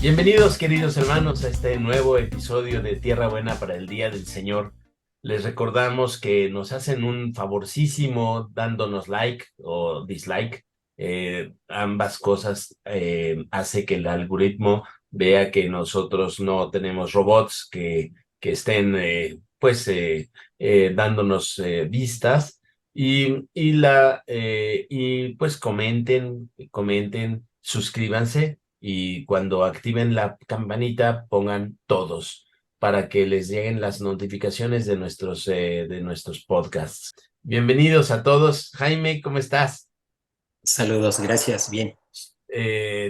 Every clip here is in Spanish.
Bienvenidos, queridos hermanos, a este nuevo episodio de Tierra Buena para el Día del Señor. Les recordamos que nos hacen un favorcísimo dándonos like o dislike. Ambas cosas hace que el algoritmo vea que nosotros no tenemos robots que estén dándonos vistas y pues comenten, suscríbanse y cuando activen la campanita pongan todos para que les lleguen las notificaciones de nuestros podcasts. Bienvenidos a todos. Jaime, ¿cómo estás? Saludos, gracias, bien.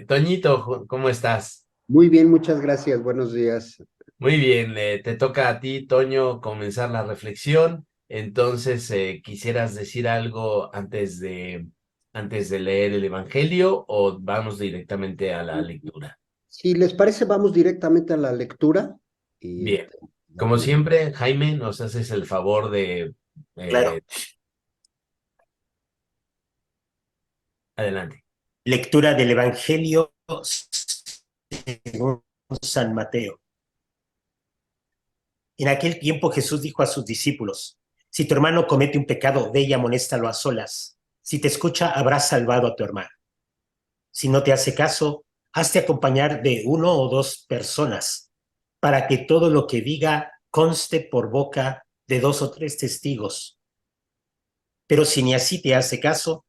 Toñito, ¿cómo estás? Muy bien, muchas gracias. Buenos días. Muy bien, te toca a ti, Toño, comenzar la reflexión. Entonces, ¿quisieras decir algo antes de leer el Evangelio o vamos directamente a la lectura? Si les parece, vamos directamente a la lectura y Bien, como siempre, Jaime, nos haces el favor de... Claro, eh, adelante. lectura del Evangelio según San Mateo. En aquel tiempo Jesús dijo a sus discípulos: si tu hermano comete un pecado, ve y amonéstalo a solas. Si te escucha, habrás salvado a tu hermano. Si no te hace caso, hazte acompañar de 1 o 2 personas, para que todo lo que diga conste por boca de 2 o 3 testigos. Pero si ni así te hace caso,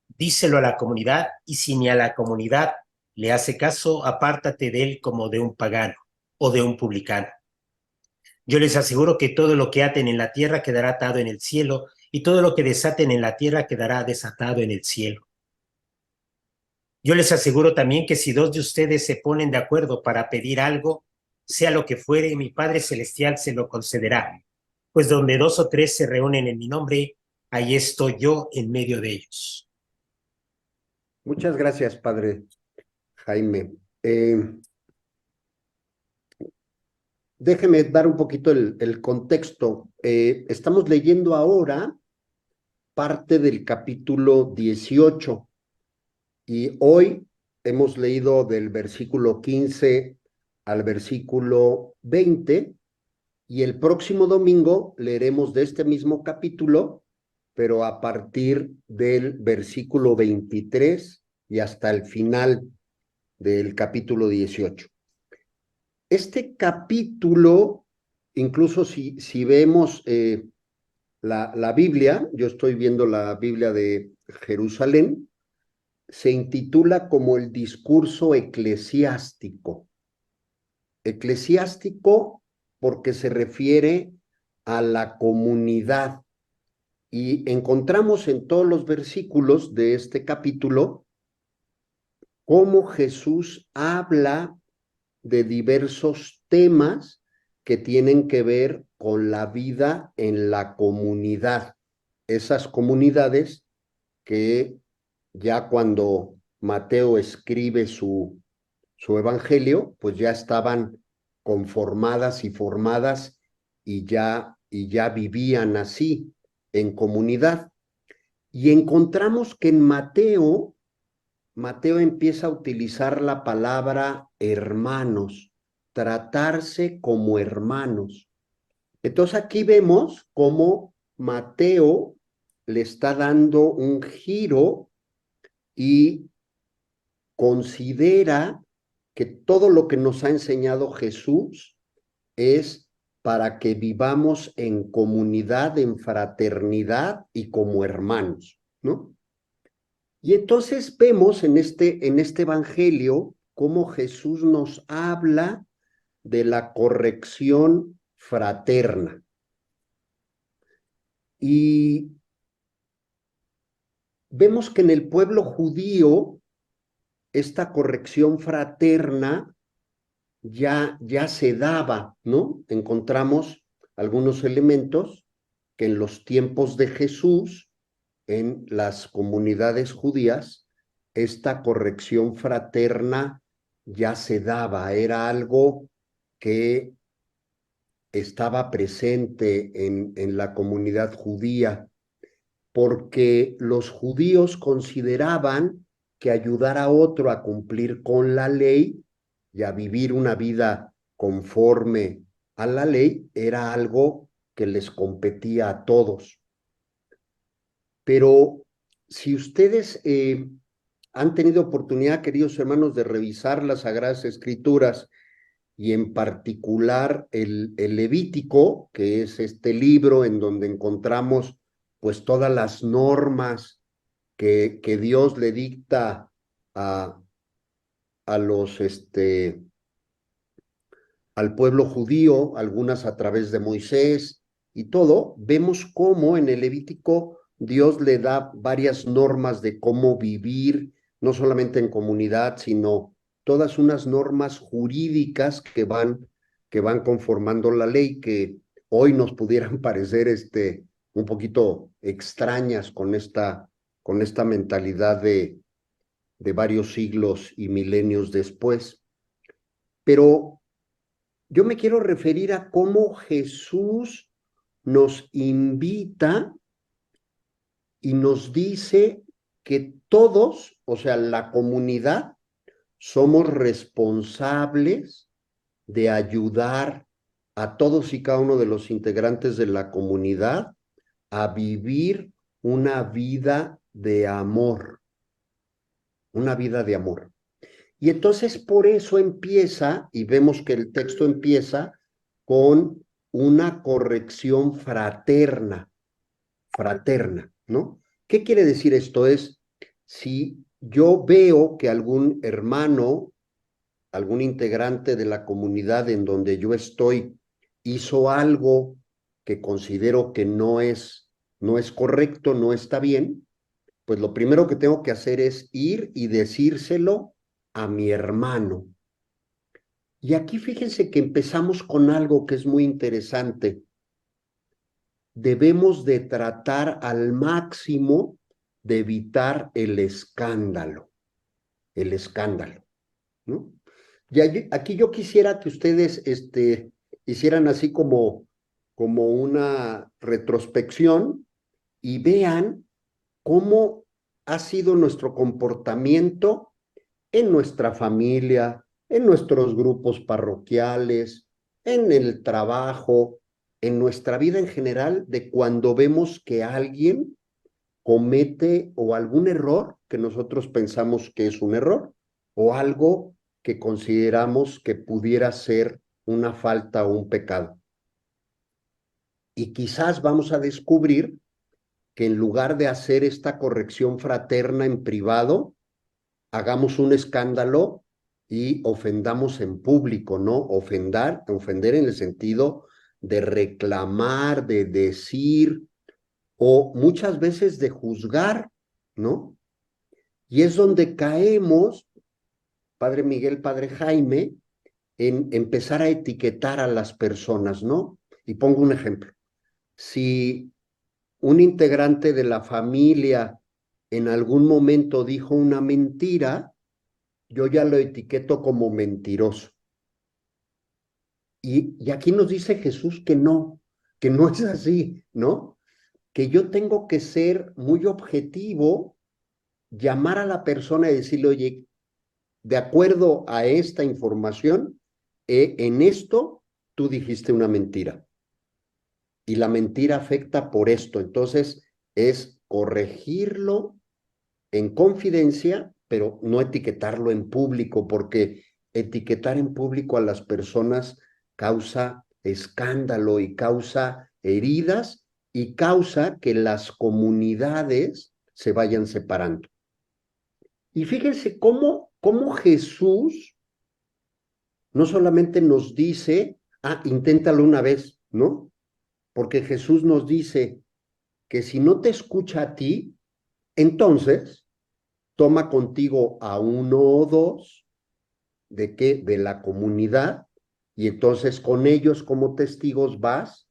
díselo a la comunidad, y si ni a la comunidad le hace caso, apártate de él como de un pagano o de un publicano. Yo les aseguro que todo lo que aten en la tierra quedará atado en el cielo, y todo lo que desaten en la tierra quedará desatado en el cielo. Yo les aseguro también que si 2 de ustedes se ponen de acuerdo para pedir algo, sea lo que fuere, mi Padre Celestial se lo concederá. Pues donde 2 o 3 se reúnen en mi nombre, ahí estoy yo en medio de ellos. muchas gracias, Padre Jaime. Déjeme dar un poquito el contexto. Estamos leyendo ahora parte del capítulo 18 y hoy hemos leído del versículo 15 al versículo 20 y el próximo domingo leeremos de este mismo capítulo, pero a partir del versículo 23 y hasta el final del capítulo 18. Este capítulo, incluso si vemos la Biblia, yo estoy viendo la Biblia de Jerusalén, se intitula como el discurso eclesiástico. Eclesiástico porque se refiere a la comunidad. Y encontramos en todos los versículos de este capítulo cómo Jesús habla de diversos temas que tienen que ver con la vida en la comunidad. Esas comunidades que ya cuando Mateo escribe su evangelio, pues ya estaban conformadas y formadas y ya vivían así en comunidad. Y encontramos que en Mateo empieza a utilizar la palabra hermanos, tratarse como hermanos. Entonces aquí vemos cómo Mateo le está dando un giro y considera que todo lo que nos ha enseñado Jesús es para que vivamos en comunidad, en fraternidad y como hermanos, ¿no? Y entonces vemos en este evangelio cómo Jesús nos habla de la corrección fraterna. Y vemos que en el pueblo judío esta corrección fraterna ya se daba, ¿no? Encontramos algunos elementos que en los tiempos de Jesús, en las comunidades judías, esta corrección fraterna ya se daba, era algo que estaba presente en la comunidad judía, porque los judíos consideraban que ayudar a otro a cumplir con la ley y a vivir una vida conforme a la ley era algo que les competía a todos. Pero si ustedes han tenido oportunidad, queridos hermanos, de revisar las Sagradas Escrituras y en particular el Levítico, que es este libro en donde encontramos pues todas las normas que Dios le dicta a los al pueblo judío, algunas a través de Moisés y todo, vemos cómo en el Levítico Dios le da varias normas de cómo vivir, no solamente en comunidad, sino todas unas normas jurídicas que van conformando la ley, que hoy nos pudieran parecer un poquito extrañas con esta mentalidad de varios siglos y milenios después. Pero yo me quiero referir a cómo Jesús nos invita y nos dice que todos, o sea, la comunidad, somos responsables de ayudar a todos y cada uno de los integrantes de la comunidad a vivir una vida de amor, una vida de amor. Y entonces por eso empieza, y vemos que el texto empieza con una corrección fraterna, ¿no? ¿Qué quiere decir esto? Es, si yo veo que algún hermano, algún integrante de la comunidad en donde yo estoy, hizo algo que considero que no es correcto, no está bien, pues lo primero que tengo que hacer es ir y decírselo a mi hermano. Y aquí fíjense que empezamos con algo que es muy interesante. Debemos de tratar al máximo de evitar el escándalo, ¿no? Y aquí yo quisiera que ustedes hicieran así como una retrospección y vean cómo ha sido nuestro comportamiento en nuestra familia, en nuestros grupos parroquiales, en el trabajo, en nuestra vida en general, de cuando vemos que alguien comete o algún error que nosotros pensamos que es un error o algo que consideramos que pudiera ser una falta o un pecado. Y quizás vamos a descubrir que en lugar de hacer esta corrección fraterna en privado, hagamos un escándalo y ofendamos en público, ¿no? Ofender en el sentido de reclamar, de decir, o muchas veces de juzgar, ¿no? Y es donde caemos, Padre Miguel, Padre Jaime, en empezar a etiquetar a las personas, ¿no? Y pongo un ejemplo. Si un integrante de la familia en algún momento dijo una mentira, yo ya lo etiqueto como mentiroso. Y aquí nos dice Jesús que no es así, ¿no? Que yo tengo que ser muy objetivo, llamar a la persona y decirle, oye, de acuerdo a esta información, en esto tú dijiste una mentira. Y la mentira afecta por esto. Entonces, es corregirlo en confidencia, pero no etiquetarlo en público, porque etiquetar en público a las personas causa escándalo y causa heridas y causa que las comunidades se vayan separando. Y fíjense cómo Jesús no solamente nos dice, inténtalo una vez, ¿no? Porque Jesús nos dice que si no te escucha a ti, entonces toma contigo a uno o dos de la comunidad y entonces con ellos como testigos vas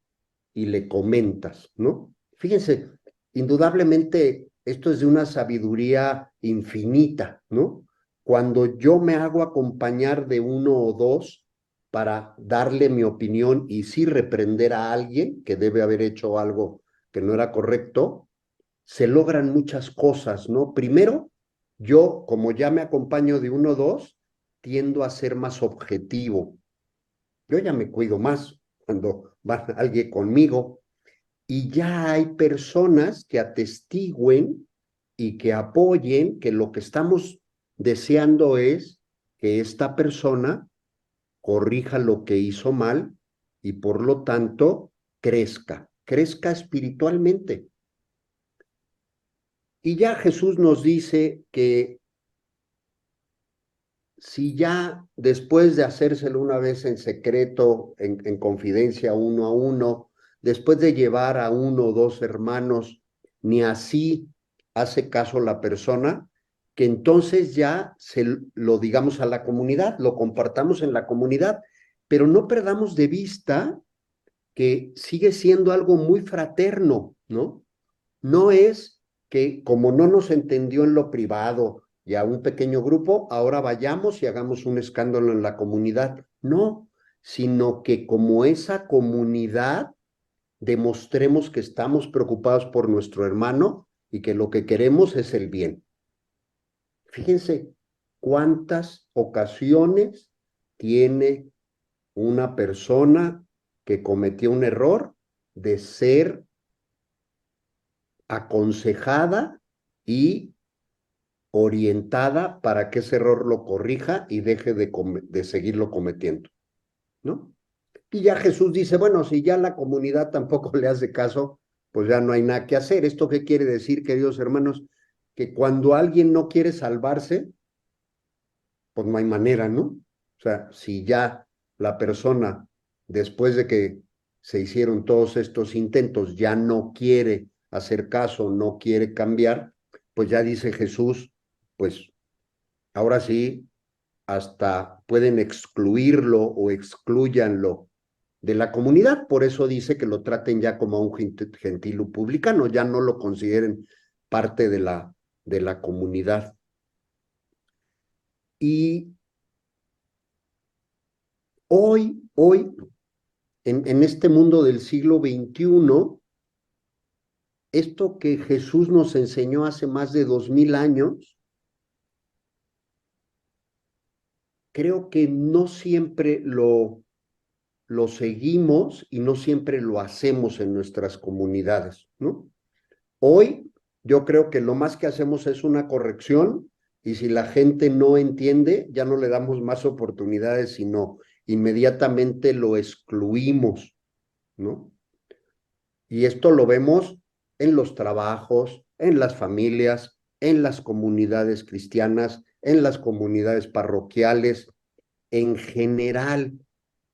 y le comentas, ¿no? Fíjense, indudablemente esto es de una sabiduría infinita, ¿no? Cuando yo me hago acompañar de uno o dos para darle mi opinión y sí reprender a alguien que debe haber hecho algo que no era correcto, se logran muchas cosas, ¿no? Primero, yo, como ya me acompaño de uno o dos, tiendo a ser más objetivo. Yo ya me cuido más cuando va alguien conmigo y ya hay personas que atestiguen y que apoyen que lo que estamos deseando es que esta persona corrija lo que hizo mal y por lo tanto crezca espiritualmente. Y ya Jesús nos dice que si ya después de hacérselo una vez en secreto, en confidencia, uno a uno, después de llevar a uno o dos hermanos, ni así hace caso la persona, que entonces ya se lo digamos a la comunidad, lo compartamos en la comunidad, pero no perdamos de vista que sigue siendo algo muy fraterno, ¿no? No es que como no nos entendió en lo privado y a un pequeño grupo, ahora vayamos y hagamos un escándalo en la comunidad. No, sino que como esa comunidad demostremos que estamos preocupados por nuestro hermano y que lo que queremos es el bien. Fíjense cuántas ocasiones tiene una persona que cometió un error de ser aconsejada y orientada para que ese error lo corrija y deje de seguirlo cometiendo, ¿no? Y ya Jesús dice, bueno, si ya la comunidad tampoco le hace caso, pues ya no hay nada que hacer. ¿Esto qué quiere decir, queridos hermanos? Que cuando alguien no quiere salvarse, pues no hay manera, ¿no? O sea, si ya la persona, después de que se hicieron todos estos intentos, ya no quiere hacer caso, no quiere cambiar, pues ya dice Jesús, pues ahora sí, hasta pueden excluirlo o excluyanlo de la comunidad. Por eso dice que lo traten ya como a un gentil publicano, ya no lo consideren parte de la comunidad. Y hoy, en este mundo del siglo XXI, esto que Jesús nos enseñó hace más de 2000 años, creo que no siempre lo seguimos y no siempre lo hacemos en nuestras comunidades, ¿no? Hoy yo creo que lo más que hacemos es una corrección y si la gente no entiende, ya no le damos más oportunidades, sino inmediatamente lo excluimos, ¿no? Y esto lo vemos en los trabajos, en las familias, en las comunidades cristianas, en las comunidades parroquiales, en general,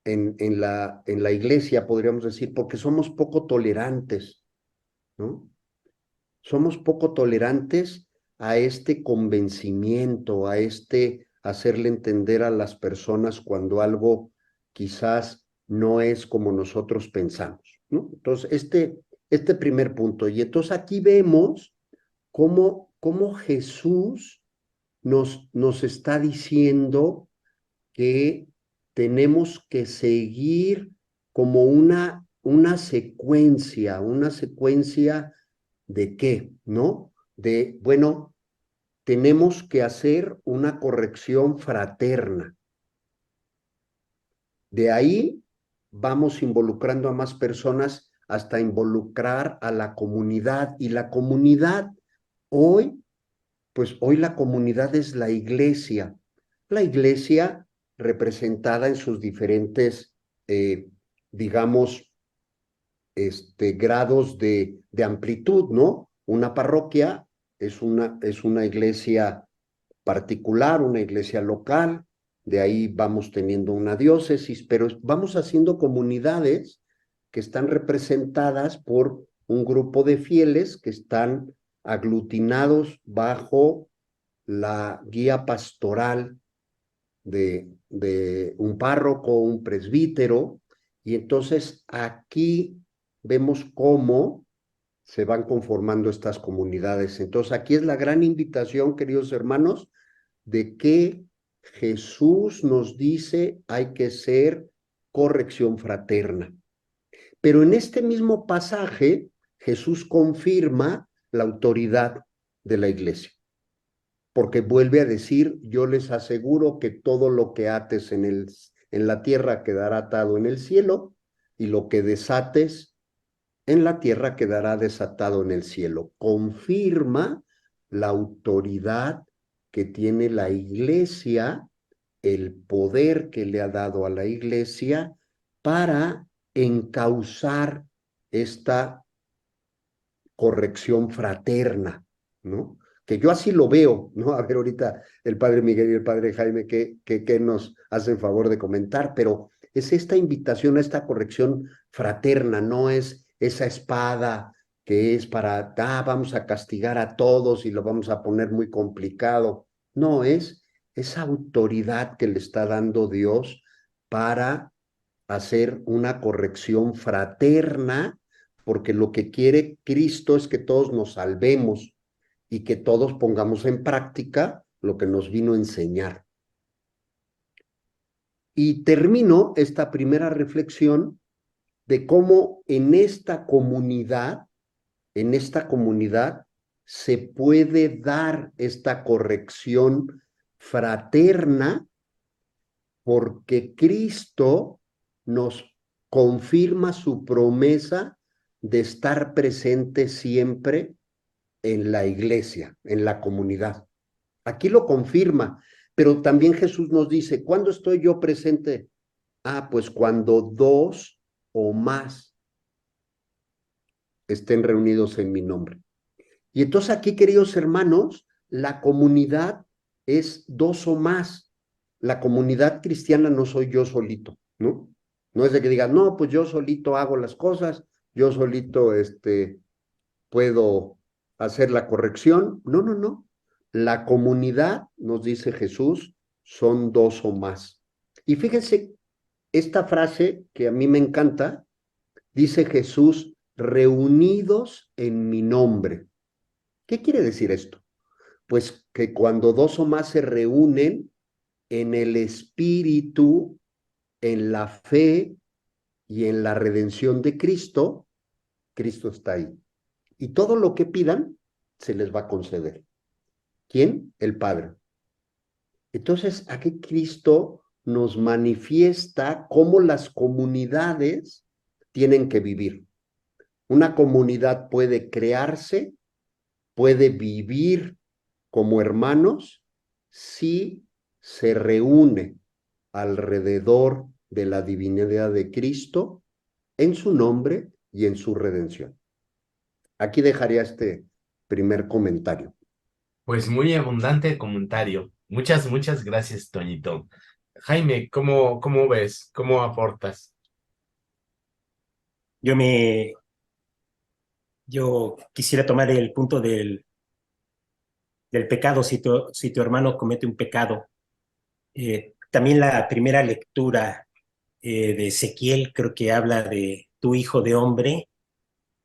en la iglesia, podríamos decir, porque somos poco tolerantes, ¿no? Somos poco tolerantes a este convencimiento, a este hacerle entender a las personas cuando algo quizás no es como nosotros pensamos, ¿no? Entonces, este primer punto. Y entonces aquí vemos cómo Jesús nos está diciendo que tenemos que seguir como una secuencia ¿de qué? ¿No? De, bueno, tenemos que hacer una corrección fraterna. De ahí vamos involucrando a más personas hasta involucrar a la comunidad. Y la comunidad hoy, pues hoy la comunidad es la iglesia. La iglesia representada en sus diferentes, digamos, grados de amplitud, ¿no? Una parroquia es una iglesia particular, una iglesia local, de ahí vamos teniendo una diócesis, pero vamos haciendo comunidades que están representadas por un grupo de fieles que están aglutinados bajo la guía pastoral de un párroco, un presbítero, y entonces aquí vemos cómo se van conformando estas comunidades. Entonces aquí es la gran invitación, queridos hermanos, de que Jesús nos dice hay que ser corrección fraterna. Pero en este mismo pasaje, Jesús confirma la autoridad de la iglesia. porque vuelve a decir, yo les aseguro que todo lo que ates en la tierra quedará atado en el cielo, y lo que desates en la tierra quedará desatado en el cielo. Confirma la autoridad que tiene la Iglesia, el poder que le ha dado a la Iglesia para encauzar esta corrección fraterna, ¿no? Que yo así lo veo, ¿no? A ver ahorita el padre Miguel y el padre Jaime que nos hacen favor de comentar, pero es esta invitación a esta corrección fraterna, no es esa espada que es para, vamos a castigar a todos y lo vamos a poner muy complicado. No, es esa autoridad que le está dando Dios para hacer una corrección fraterna, porque lo que quiere Cristo es que todos nos salvemos y que todos pongamos en práctica lo que nos vino a enseñar. Y termino esta primera reflexión de cómo en esta comunidad se puede dar esta corrección fraterna, porque Cristo nos confirma su promesa de estar presente siempre en la iglesia, en la comunidad. Aquí lo confirma, pero también Jesús nos dice, ¿cuándo estoy yo presente? Pues cuando dos o más estén reunidos en mi nombre. Y entonces aquí, queridos hermanos, la comunidad es dos o más. La comunidad cristiana no soy yo solito, ¿no? No es de que digan, no, pues yo solito hago las cosas, yo solito puedo hacer la corrección. No, no, no. La comunidad, nos dice Jesús, son dos o más. Y fíjense, esta frase que a mí me encanta, dice Jesús, reunidos en mi nombre. ¿Qué quiere decir esto? Pues que cuando dos o más se reúnen en el Espíritu, en la fe y en la redención de Cristo, Cristo está ahí. Y todo lo que pidan se les va a conceder. ¿Quién? El Padre. Entonces, aquí Cristo nos manifiesta cómo las comunidades tienen que vivir. Una comunidad puede crearse, puede vivir como hermanos si se reúne alrededor de la divinidad de Cristo en su nombre y en su redención. Aquí dejaría este primer comentario. Pues muy abundante comentario. Muchas gracias, Toñito. Jaime, ¿cómo ves? ¿Cómo aportas? Yo quisiera tomar el punto del pecado, si tu hermano comete un pecado. También la primera lectura de Ezequiel creo que habla de tu hijo de hombre.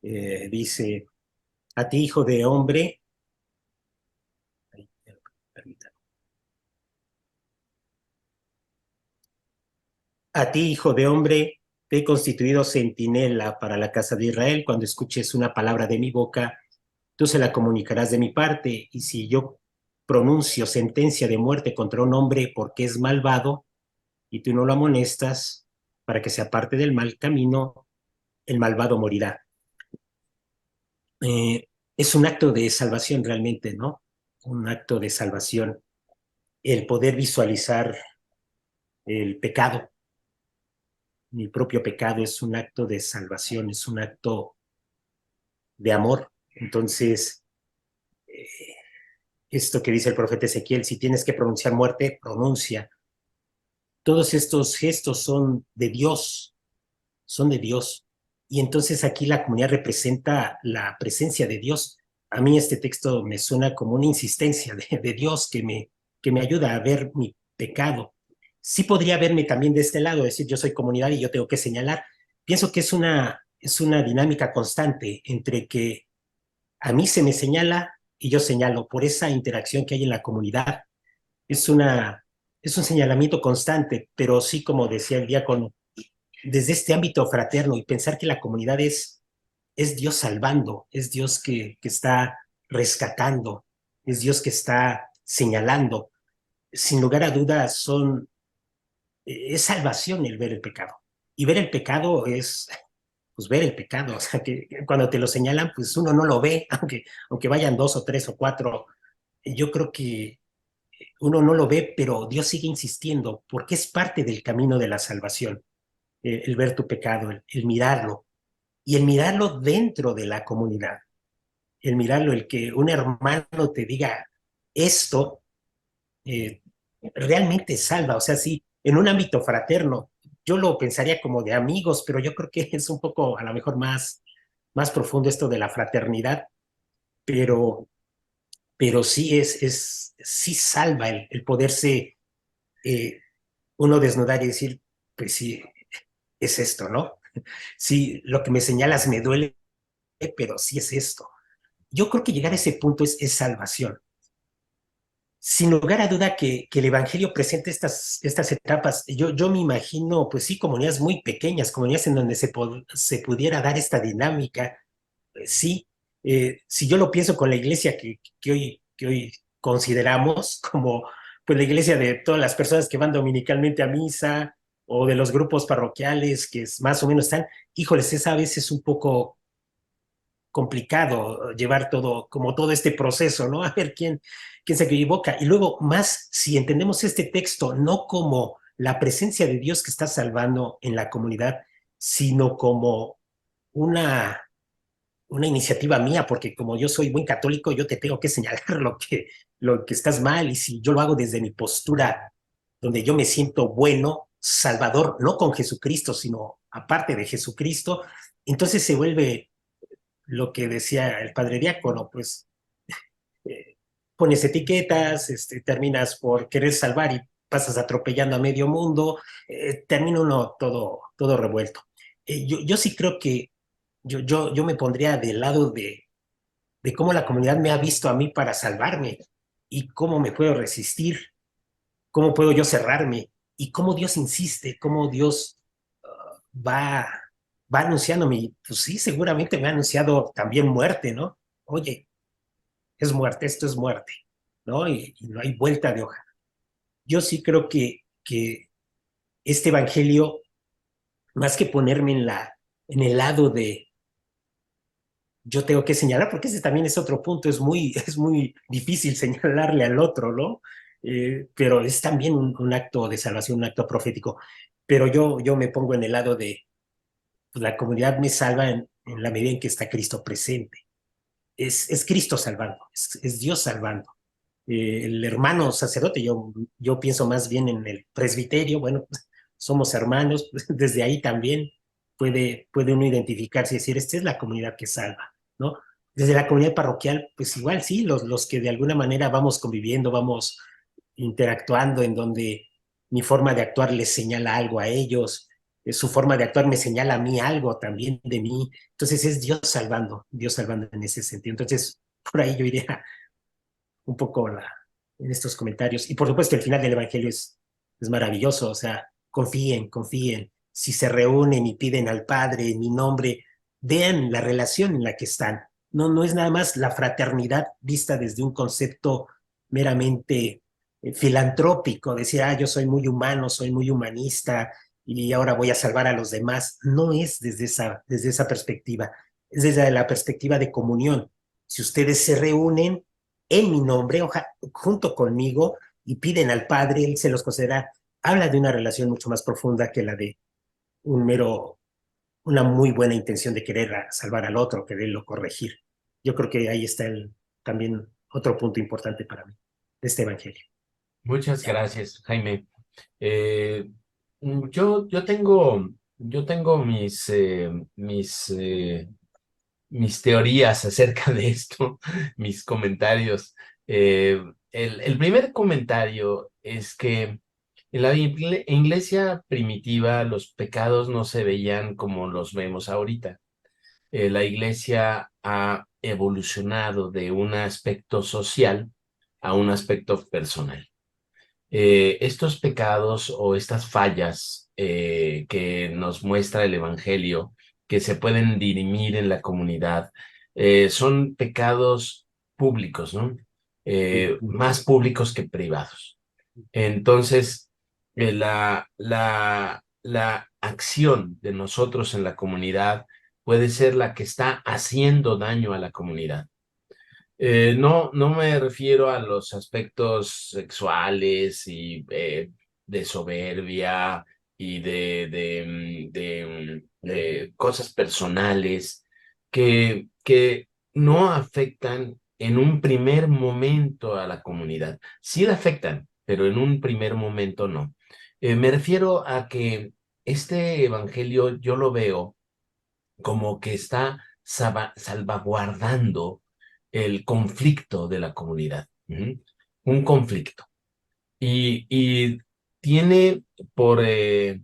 Dice, a ti hijo de hombre, permítame. A ti hijo de hombre, te he constituido centinela para la casa de Israel. Cuando escuches una palabra de mi boca, tú se la comunicarás de mi parte, y si yo pronuncio sentencia de muerte contra un hombre porque es malvado, y tú no lo amonestas para que se aparte del mal camino, el malvado morirá. Es un acto de salvación realmente, ¿no? Un acto de salvación. El poder visualizar el pecado, mi propio pecado, es un acto de salvación, es un acto de amor. Entonces, esto que dice el profeta Ezequiel, si tienes que pronunciar muerte, pronuncia. Todos estos gestos son de Dios. Y entonces aquí la comunidad representa la presencia de Dios. A mí este texto me suena como una insistencia de Dios que me ayuda a ver mi pecado. Sí podría verme también de este lado, decir, yo soy comunidad y yo tengo que señalar. Pienso que es una dinámica constante entre que a mí se me señala y yo señalo, por esa interacción que hay en la comunidad. Es un señalamiento constante, pero sí, como decía el diácono, desde este ámbito fraterno, y pensar que la comunidad es Dios salvando, es Dios que está rescatando, es Dios que está señalando, sin lugar a dudas es salvación el ver el pecado. Y ver el pecado es, pues, ver el pecado. O sea, que cuando te lo señalan, pues uno no lo ve, aunque vayan dos o tres o cuatro. Yo creo que uno no lo ve, pero Dios sigue insistiendo, porque es parte del camino de la salvación, el ver tu pecado, el mirarlo, y el mirarlo dentro de la comunidad, el mirarlo, el que un hermano te diga esto, eh, realmente salva. O sea, sí, en un ámbito fraterno, yo lo pensaría como de amigos, pero yo creo que es un poco a lo mejor más profundo esto de la fraternidad, pero, pero sí sí salva el poderse eh, uno desnudar y decir, pues sí, es esto, ¿no? Sí, lo que me señalas me duele, pero sí es esto. Yo creo que llegar a ese punto es salvación. Sin lugar a duda que el Evangelio presenta estas etapas. Yo me imagino, pues sí, comunidades muy pequeñas, comunidades en donde se pudiera dar esta dinámica. Sí, si yo lo pienso con la iglesia que hoy consideramos como pues la iglesia de todas las personas que van dominicalmente a misa o de los grupos parroquiales que más o menos están, híjoles, es a veces un poco complicado llevar como todo este proceso, ¿no? A ver quién se equivoca. Y luego, más si entendemos este texto no como la presencia de Dios que está salvando en la comunidad, sino como una, una iniciativa mía, porque como yo soy buen católico, yo te tengo que señalar lo que estás mal, y si yo lo hago desde mi postura, donde yo me siento bueno, salvador, no con Jesucristo, sino aparte de Jesucristo, entonces se vuelve lo que decía el padre diácono, pues eh, pones etiquetas, terminas por querer salvar y pasas atropellando a medio mundo, termina uno todo revuelto. Yo sí creo que yo me pondría del lado de cómo la comunidad me ha visto a mí para salvarme y cómo me puedo resistir, cómo puedo yo cerrarme y cómo Dios insiste, cómo Dios va, va anunciándome. Pues sí, seguramente me ha anunciado también muerte, ¿no? Oye, es muerte, esto es muerte, ¿no? Y no hay vuelta de hoja. Yo sí creo que este evangelio, más que ponerme en el lado de yo tengo que señalar, porque ese también es otro punto, es muy difícil señalarle al otro, ¿no? Pero es también un acto de salvación, un acto profético. Pero yo me pongo en el lado de pues, la comunidad me salva en la medida en que está Cristo presente. Es Cristo salvando, es Dios salvando. El hermano sacerdote, yo pienso más bien en el presbiterio, bueno, pues, somos hermanos, pues, desde ahí también puede uno identificarse y decir, esta es la comunidad que salva, ¿no? Desde la comunidad parroquial, pues igual sí, los que de alguna manera vamos conviviendo, vamos interactuando, en donde mi forma de actuar les señala algo a ellos, su forma de actuar me señala a mí algo también de mí. Entonces es Dios salvando en ese sentido. Entonces, por ahí yo iría un poco en estos comentarios. Y por supuesto, el final del Evangelio es maravilloso. O sea, confíen. Si se reúnen y piden al Padre en mi nombre, vean la relación en la que están. No es nada más la fraternidad vista desde un concepto meramente filantrópico, decir, yo soy muy humano, soy muy humanista y ahora voy a salvar a los demás. No es desde esa perspectiva, es desde la perspectiva de comunión. Si ustedes se reúnen en mi nombre, junto conmigo, y piden al Padre, Él se los concederá. Habla de una relación mucho más profunda que la de una muy buena intención de querer salvar al otro, quererlo corregir. Yo creo que ahí está también otro punto importante para mí de este evangelio. Muchas gracias, Jaime. Eh, yo tengo mis teorías acerca de esto, mis comentarios. El primer comentario es que en la iglesia primitiva los pecados no se veían como los vemos ahorita. La iglesia ha evolucionado de un aspecto social a un aspecto personal. Estos pecados o estas fallas que nos muestra el Evangelio, que se pueden dirimir en la comunidad, son pecados públicos, ¿no? más públicos que privados. Entonces, la acción de nosotros en la comunidad puede ser la que está haciendo daño a la comunidad. No me refiero a los aspectos sexuales y de soberbia y de cosas personales que no afectan en un primer momento a la comunidad. Sí la afectan, pero en un primer momento no. Me refiero a que este evangelio yo lo veo como que está salvaguardando el conflicto de la comunidad. Un conflicto. Y tiene por ende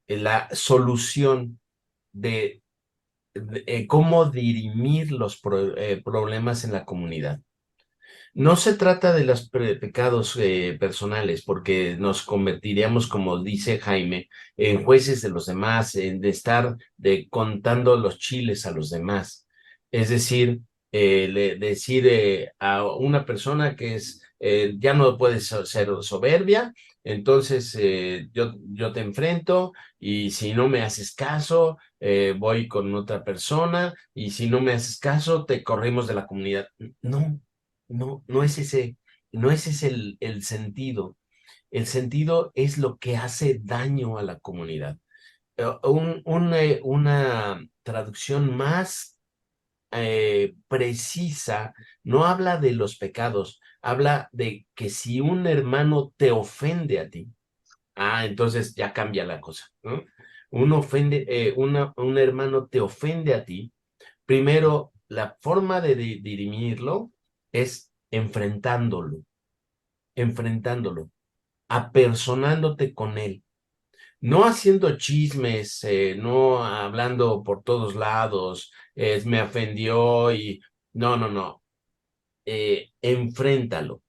la solución de cómo dirimir los problemas en la comunidad. No se trata de los pecados personales, porque nos convertiríamos, como dice Jaime, en jueces de los demás, en de estar contando los chiles a los demás. Es decir, decir a una persona que ya no puedes ser soberbia, entonces yo te enfrento y si no me haces caso, voy con otra persona y si no me haces caso, te corrimos de la comunidad. No. No es ese, no ese es el sentido. El sentido es lo que hace daño a la comunidad. Una traducción más precisa no habla de los pecados, habla de que si un hermano te ofende a ti, entonces ya cambia la cosa, ¿no? Un hermano te ofende a ti. Primero, la forma de dirimirlo es enfrentándolo, apersonándote con él, no haciendo chismes, no hablando por todos lados, me ofendió y no, enfréntalo.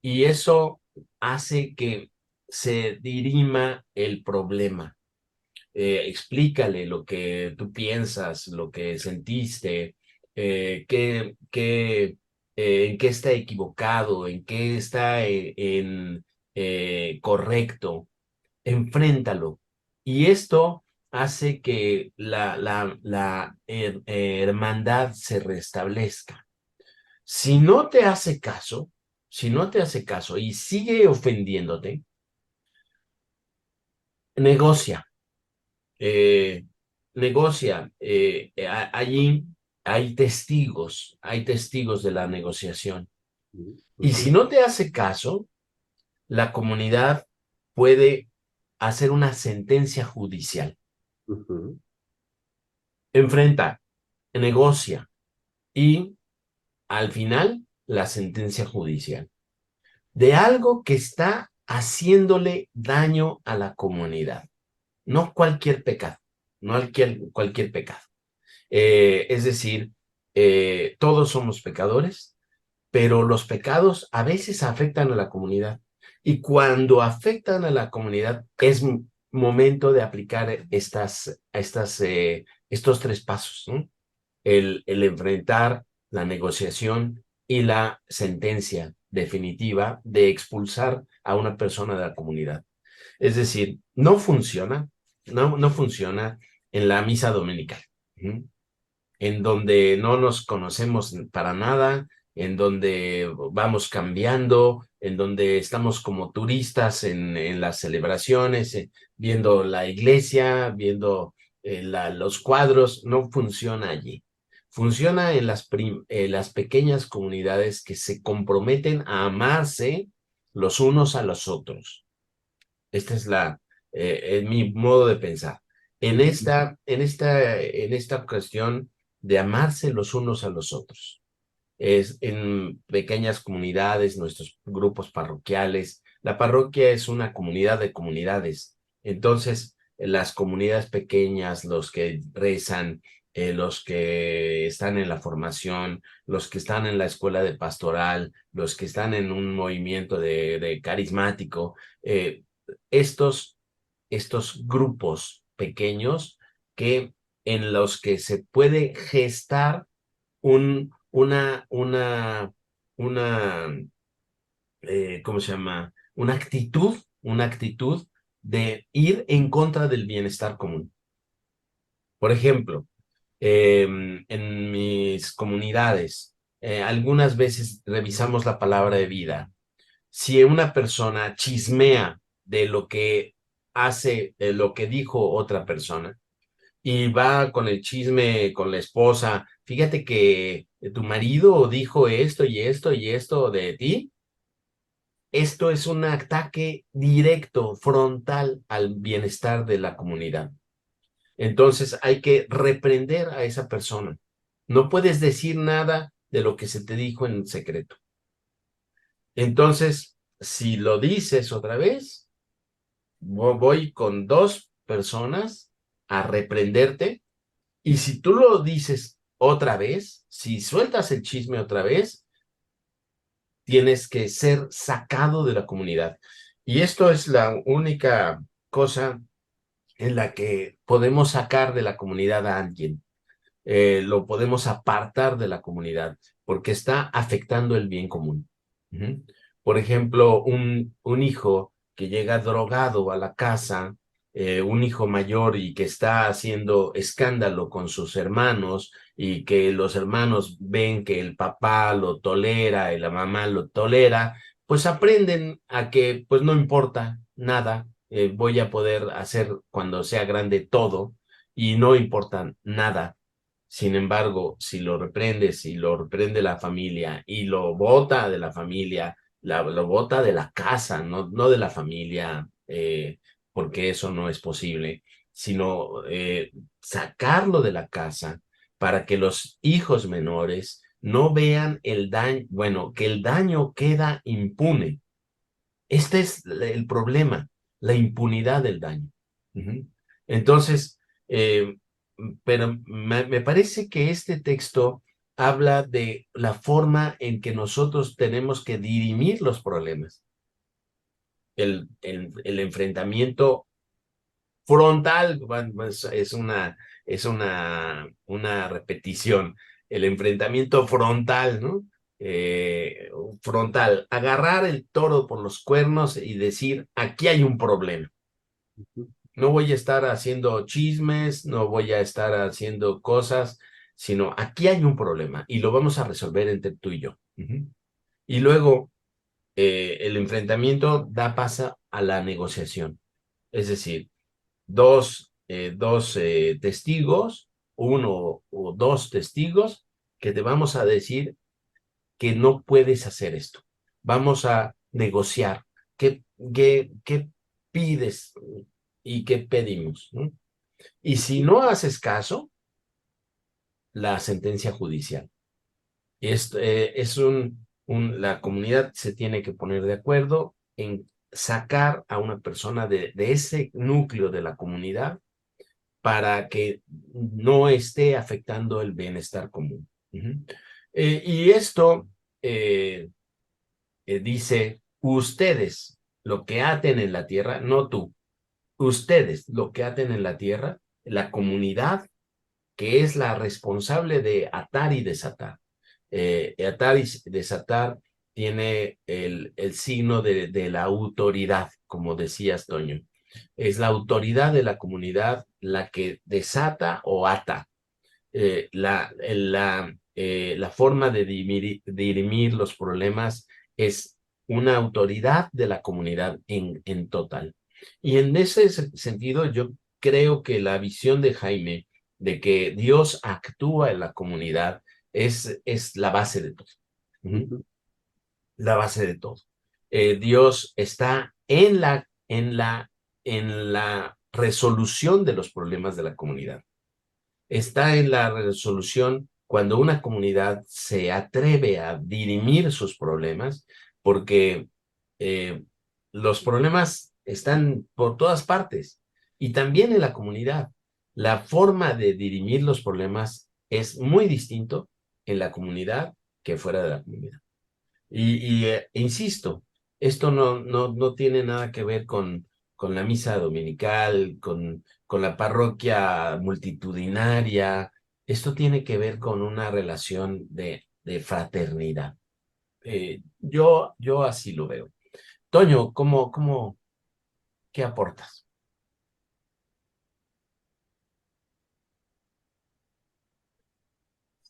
Y eso hace que se dirima el problema. Explícale lo que tú piensas, lo que sentiste, en qué está equivocado, en qué está correcto. Enfréntalo. Y esto hace que la hermandad se restablezca. Si no te hace caso, si no te hace caso y sigue ofendiéndote, negocia. eh, Negocia. Allí hay testigos de la negociación. Y si no te hace caso, la comunidad puede hacer una sentencia judicial. Enfrenta, negocia y al final la sentencia judicial de algo que está haciéndole daño a la comunidad. No cualquier pecado, no cualquier pecado. Es decir, todos somos pecadores, pero los pecados a veces afectan a la comunidad. Y cuando afectan a la comunidad, es momento de aplicar estos tres pasos, ¿no? El enfrentar la negociación y la sentencia definitiva de expulsar a una persona de la comunidad. Es decir, no funciona en la misa dominical, en donde no nos conocemos para nada, en donde vamos cambiando, en donde estamos como turistas en las celebraciones, viendo la iglesia, viendo los cuadros. No funciona allí. Funciona en las pequeñas comunidades que se comprometen a amarse los unos a los otros. Esta es mi modo de pensar. En esta cuestión de amarse los unos a los otros. Es en pequeñas comunidades, nuestros grupos parroquiales. La parroquia es una comunidad de comunidades. Entonces, las comunidades pequeñas, los que rezan, los que están en la formación, los que están en la escuela de pastoral, los que están en un movimiento de carismático, estos grupos pequeños en los que se puede gestar una, una, una, ¿cómo se llama? Una actitud de ir en contra del bienestar común. Por ejemplo, en mis comunidades, algunas veces revisamos la palabra de vida. Si una persona chismea de lo que hace, de lo que dijo otra persona, y va con el chisme con la esposa, fíjate que tu marido dijo esto y esto y esto de ti, esto es un ataque directo, frontal al bienestar de la comunidad. Entonces hay que reprender a esa persona. No puedes decir nada de lo que se te dijo en secreto. Entonces, si lo dices otra vez, voy con 2 personas a reprenderte. Y si tú lo dices otra vez, si sueltas el chisme otra vez, tienes que ser sacado de la comunidad. Y esto es la única cosa en la que podemos sacar de la comunidad a alguien. Lo podemos apartar de la comunidad porque está afectando el bien común. Ujú. Por ejemplo, un hijo que llega drogado a la casa, un hijo mayor y que está haciendo escándalo con sus hermanos y que los hermanos ven que el papá lo tolera y la mamá lo tolera, pues aprenden a que pues no importa nada, voy a poder hacer cuando sea grande todo y no importa nada. Sin embargo, si lo reprende, si lo reprende la familia y lo bota de la familia, lo bota de la casa, no de la familia, porque eso no es posible, sino sacarlo de la casa para que los hijos menores no vean el daño, bueno, que el daño queda impune. Este es el problema, la impunidad del daño. Ujú. Entonces, eh, pero me parece que este texto habla de la forma en que nosotros tenemos que dirimir los problemas. El enfrentamiento frontal, bueno, pues, es una repetición. El enfrentamiento frontal, ¿no? Frontal, agarrar el toro por los cuernos y decir, aquí hay un problema. No voy a estar haciendo chismes, no voy a estar haciendo cosas, sino aquí hay un problema y lo vamos a resolver entre tú y yo. Ujú. Y luego el enfrentamiento da paso a la negociación. Es decir, dos testigos, uno o 2 testigos, que te vamos a decir que no puedes hacer esto. Vamos a negociar. ¿Qué pides y qué pedimos? ¿No? Y si no haces caso, la sentencia judicial. La comunidad se tiene que poner de acuerdo en sacar a una persona de ese núcleo de la comunidad para que no esté afectando el bienestar común. Ujú. Y esto eh, dice, ustedes lo que aten en la tierra, no tú, ustedes lo que aten en la tierra, la comunidad que es la responsable de atar y desatar. Atar y desatar tiene el signo de la autoridad, como decías, Toño. Es la autoridad de la comunidad la que desata o ata. La forma de dirimir los problemas es una autoridad de la comunidad en total. Y en ese sentido, yo creo que la visión de Jaime de que Dios actúa en la comunidad es la base de todo. Ujú. La base de todo. Dios está en la resolución de los problemas de la comunidad. Está en la resolución cuando una comunidad se atreve a dirimir sus problemas, porque eh, los problemas están por todas partes y también en la comunidad. La forma de dirimir los problemas es muy distinto en la comunidad que fuera de la comunidad. Insisto, esto no tiene nada que ver con la misa dominical, con la parroquia multitudinaria. Esto tiene que ver con una relación de de fraternidad. Yo así lo veo. Toño, qué aportas?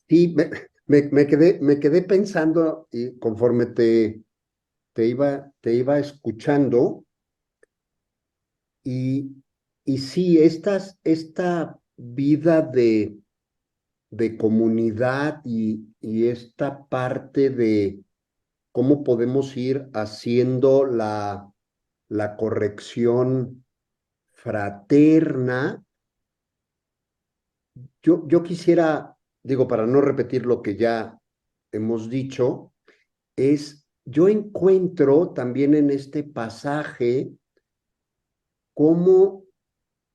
Sí, me quedé pensando y conforme te iba escuchando y, y sí, esta vida de comunidad y esta parte de cómo podemos ir haciendo la corrección fraterna. Yo quisiera, digo, para no repetir lo que ya hemos dicho, yo encuentro también en este pasaje cómo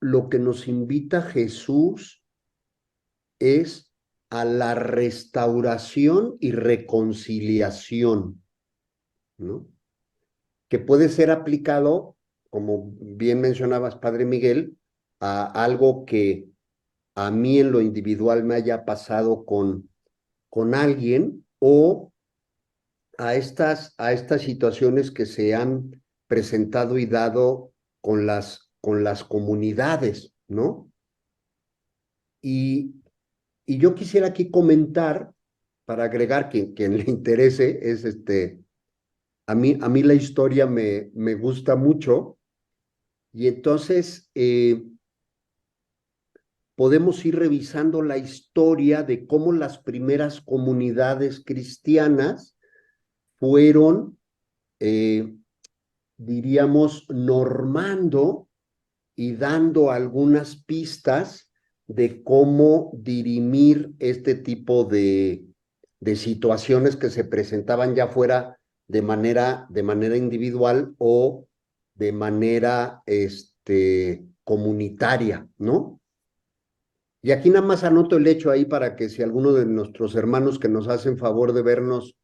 lo que nos invita Jesús es a la restauración y reconciliación, ¿no? Que puede ser aplicado, como bien mencionabas, Padre Miguel, a algo que a mí en lo individual me haya pasado con alguien o a estas situaciones que se han presentado y dado con las comunidades, ¿no? Y, y yo quisiera aquí comentar, para agregar quien le interese, es a mí la historia me gusta mucho y entonces podemos ir revisando la historia de cómo las primeras comunidades cristianas fueron, eh, diríamos, normando y dando algunas pistas de cómo dirimir este tipo de situaciones que se presentaban ya fuera de manera individual o de manera comunitaria, ¿no? Y aquí nada más anoto el hecho ahí para que si alguno de nuestros hermanos que nos hacen favor de vernos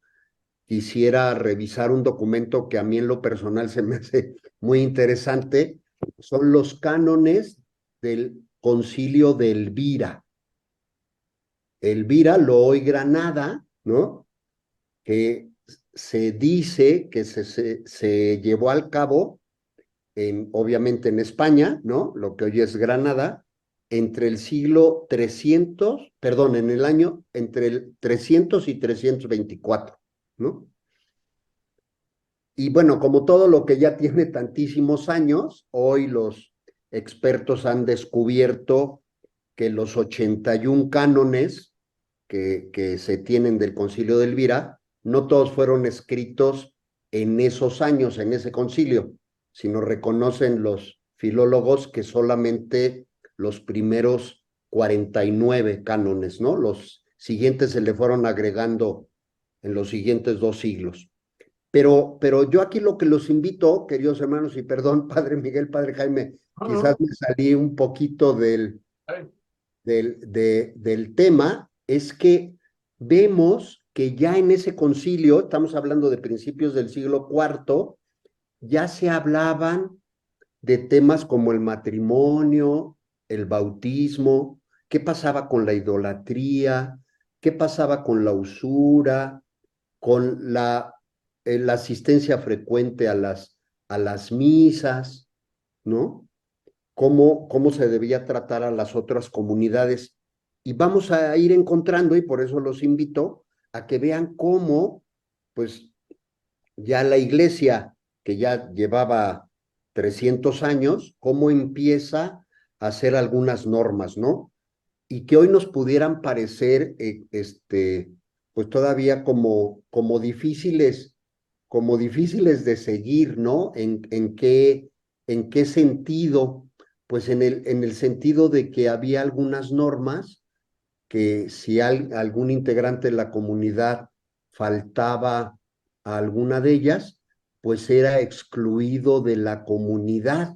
quisiera revisar un documento que a mí en lo personal se me hace muy interesante, son los cánones del Concilio de Elvira. Elvira, Loó y Granada, ¿no? Que se dice que se llevó al cabo, obviamente en España, ¿no? Lo que hoy es Granada, entre el siglo 300, perdón, en el año entre el 300 y 324, ¿no? Y bueno, como todo lo que ya tiene tantísimos años, hoy los expertos han descubierto que los 81 cánones que se tienen del Concilio de Elvira, no todos fueron escritos en esos años, en ese concilio, sino reconocen los filólogos que solamente los primeros 49 cánones, ¿no? Los siguientes se le fueron agregando en los siguientes 2 siglos. Pero yo aquí lo que los invito, queridos hermanos, y perdón, Padre Miguel, Padre Jaime, quizás me salí un poquito del tema, es que vemos que ya en ese concilio, estamos hablando de principios del siglo IV, ya se hablaban de temas como el matrimonio, el bautismo, qué pasaba con la idolatría, qué pasaba con la usura, con la asistencia frecuente a las misas, ¿no? Cómo se debía tratar a las otras comunidades. Y vamos a ir encontrando, y por eso los invito, a que vean cómo, pues, ya la iglesia, que ya llevaba 300 años, cómo empieza a hacer algunas normas, ¿no? Y que hoy nos pudieran parecer, pues todavía como difíciles de seguir, ¿no? En qué sentido? Pues en el sentido de que había algunas normas que si algún integrante de la comunidad faltaba a alguna de ellas, pues era excluido de la comunidad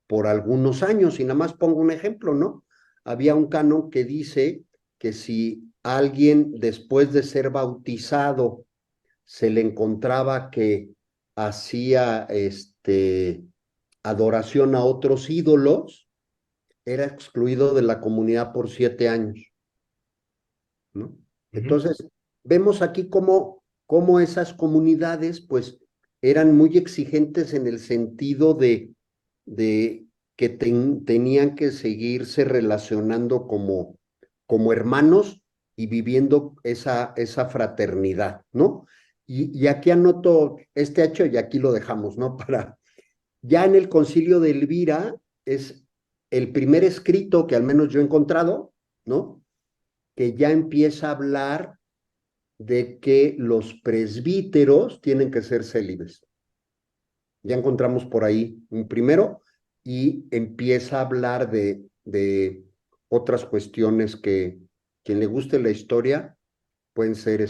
por algunos años. Y nada más pongo un ejemplo, ¿no? Había un canon que dice que si alguien después de ser bautizado se le encontraba que hacía adoración a otros ídolos, era excluido de la comunidad por 7 años, ¿no? Ujú. Entonces, vemos aquí cómo esas comunidades pues eran muy exigentes en el sentido de que tenían que seguirse relacionando como hermanos y viviendo esa fraternidad, ¿no? Y aquí anoto este hecho y aquí lo dejamos, ¿no? Ya en el Concilio de Elvira es el primer escrito que al menos yo he encontrado, ¿no? Que ya empieza a hablar de que los presbíteros tienen que ser célibes. Ya encontramos por ahí un primero y empieza a hablar de otras cuestiones que quien le guste la historia pueden ser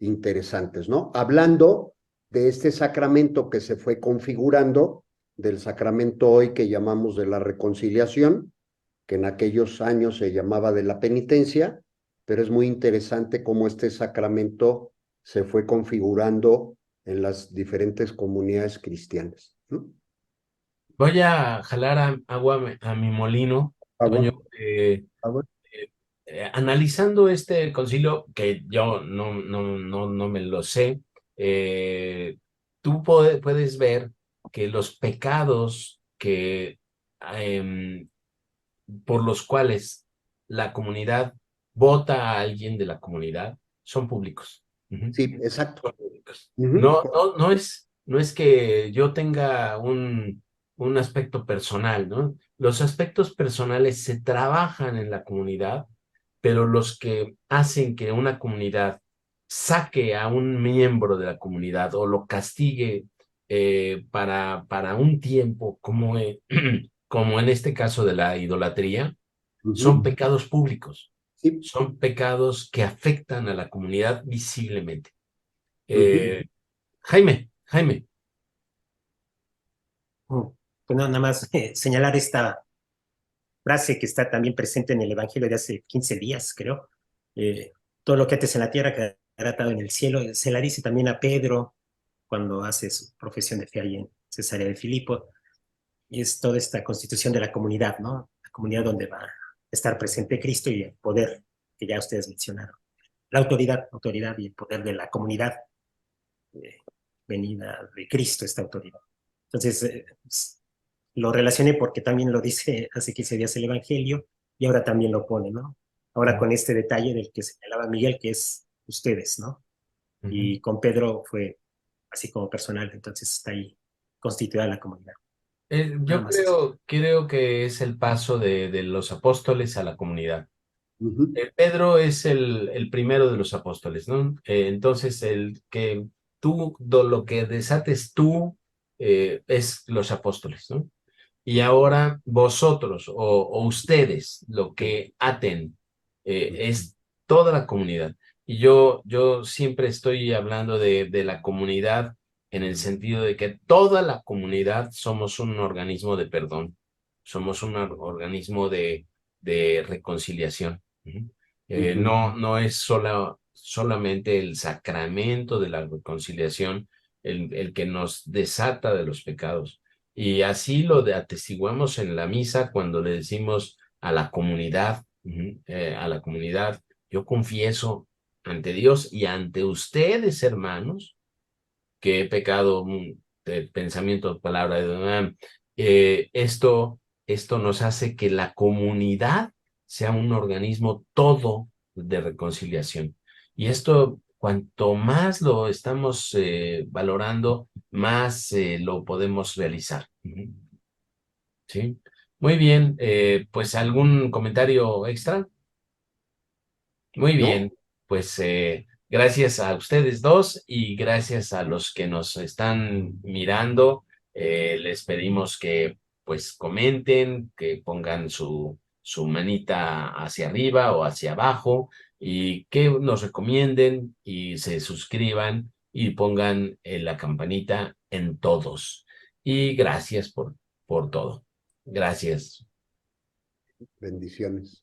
interesantes, ¿no? Hablando de este sacramento que se fue configurando, del sacramento hoy que llamamos de la reconciliación, que en aquellos años se llamaba de la penitencia, pero es muy interesante cómo este sacramento se fue configurando en las diferentes comunidades cristianas, ¿no? Voy a jalar agua a mi molino, Agua, Toño. agua. Analizando este concilio, que yo no me lo sé, tú puedes ver que los pecados em, por los cuales la comunidad vota a alguien de la comunidad son públicos. Ujú. Sí, exacto. Son públicos. Ujú, No es que yo tenga un aspecto personal, ¿no? Los aspectos personales se trabajan en la comunidad, pero los que hacen que una comunidad saque a un miembro de la comunidad o lo castigue para un tiempo, como en este caso de la idolatría, son ujú, pecados públicos, sí, son pecados que afectan a la comunidad visiblemente. ujú, Jaime. Mm. Pues nada más señalar esta frase que está también presente en el Evangelio de hace 15 días, creo. Eh, Todo lo que ates en la tierra quedará atado en el cielo. Se la dice también a Pedro cuando hace su profesión de fe ahí en Cesarea de Filipo. Y es toda esta constitución de la comunidad, ¿no? La comunidad donde va a estar presente Cristo y el poder que ya ustedes mencionaron. La autoridad y el poder de la comunidad venida de Cristo, esta autoridad. Entonces, lo relacioné porque también lo dice hace 15 días el Evangelio y ahora también lo pone, ¿no? Ahora con este detalle del que señalaba Miguel, que es ustedes, ¿no? Ujú. Y con Pedro fue así como personal, entonces está ahí constituida la comunidad. Nada Yo más eso. creo que es el paso de los apóstoles a la comunidad. ujú, Pedro es el primero de los apóstoles, ¿no? Entonces, el que lo que desates tú es los apóstoles, ¿no? Y ahora vosotros o ustedes lo que aten es toda la comunidad. Y yo siempre estoy hablando de la comunidad en el sentido de que toda la comunidad somos un organismo de perdón, somos un organismo de reconciliación. Ujú. ujú, No es solamente el sacramento de la reconciliación el que nos desata de los pecados. Y así atestiguamos en la misa cuando le decimos a la comunidad, a la comunidad, yo confieso ante Dios y ante ustedes, hermanos, que he pecado de pensamiento, palabra, esto nos hace que la comunidad sea un organismo todo de reconciliación. Y esto, cuanto más lo estamos valorando, más lo podemos realizar. Ujú. ¿Sí? Muy bien, pues algún comentario extra. Muy ¿no? bien, pues gracias a ustedes dos y gracias a los que nos están mirando. Les pedimos que pues comenten, que pongan su manita hacia arriba o hacia abajo y que nos recomienden y se suscriban y pongan la campanita en todos. Y gracias por todo. Gracias. Bendiciones.